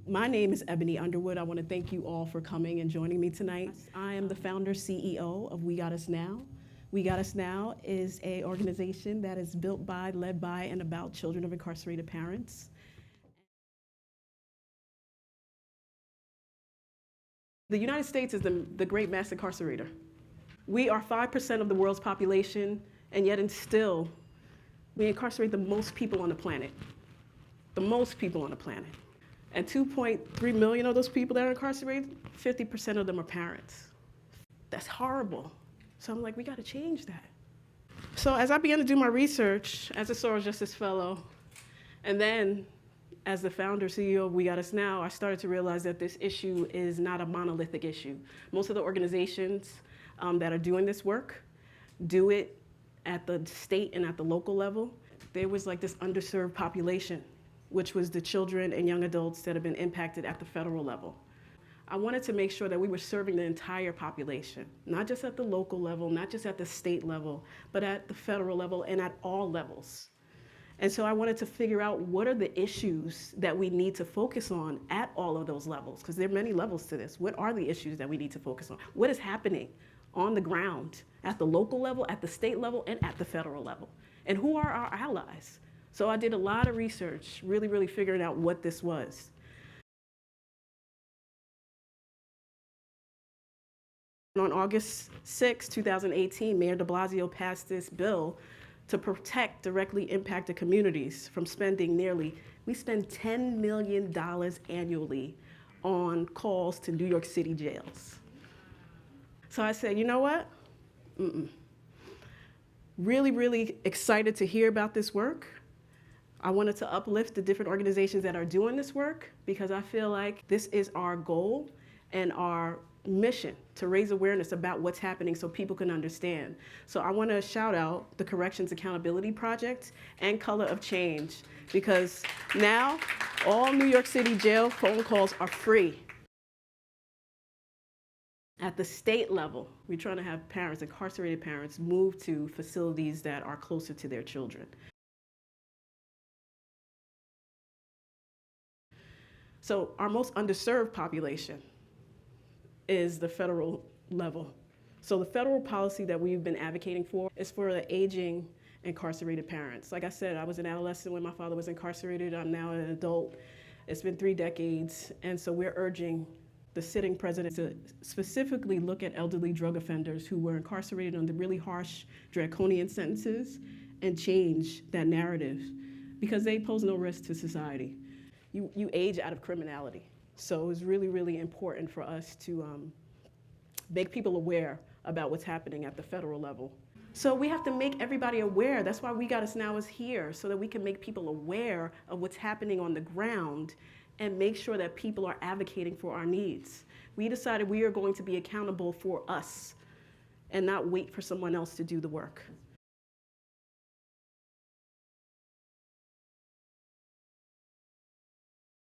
My name is Ebony Underwood. I want to thank you all for coming and joining me tonight. I am the founder CEO of WeGotUsNow. WeGotUsNow is an organization that is built by, led by, and about children of incarcerated parents. The United States is the great mass incarcerator. We are 5% of the world's population, and yet and still, we incarcerate the most people on the planet. The most people on the planet. And 2.3 million of those people that are incarcerated, 50% of them are parents. That's horrible. So I'm like, we gotta change that. So as I began to do my research as a social justice fellow, and then as the founder, CEO of WeGotUsNow, I started to realize that this issue is not a monolithic issue. Most of the organizations that are doing this work do it at the state and at the local level. There was like this underserved population, which was the children and young adults that have been impacted at the federal level. I wanted to make sure that we were serving the entire population, not just at the local level, not just at the state level, but at the federal level and at all levels. And so I wanted to figure out what are the issues that we need to focus on at all of those levels, because there are many levels to this. What are the issues that we need to focus on? What is happening on the ground at the local level, at the state level, and at the federal level? And who are our allies? So I did a lot of research, really figuring out what this was. On August 6, 2018, Mayor de Blasio passed this bill to protect directly impacted communities from spending we spend $10 million annually on calls to New York City jails. So I said, you know what? Really excited to hear about this work. I wanted to uplift the different organizations that are doing this work because I feel like this is our goal and our mission to raise awareness about what's happening so people can understand. So I want to shout out the Corrections Accountability Project and Color of Change, because now all New York City jail phone calls are free. At the state level, we're trying to have parents, incarcerated parents, move to facilities that are closer to their children. So our most underserved population is the federal level. So the federal policy that we've been advocating for is for the aging incarcerated parents. Like I said, I was an adolescent when my father was incarcerated. I'm now an adult. It's been 3 decades. And so we're urging the sitting president to specifically look at elderly drug offenders who were incarcerated under really harsh, draconian sentences and change that narrative, because they pose no risk to society. You age out of criminality. So it's really important for us to make people aware about what's happening at the federal level. So we have to make everybody aware. That's why WeGotUsNow is here, so that we can make people aware of what's happening on the ground and make sure that people are advocating for our needs. We decided we are going to be accountable for us and not wait for someone else to do the work.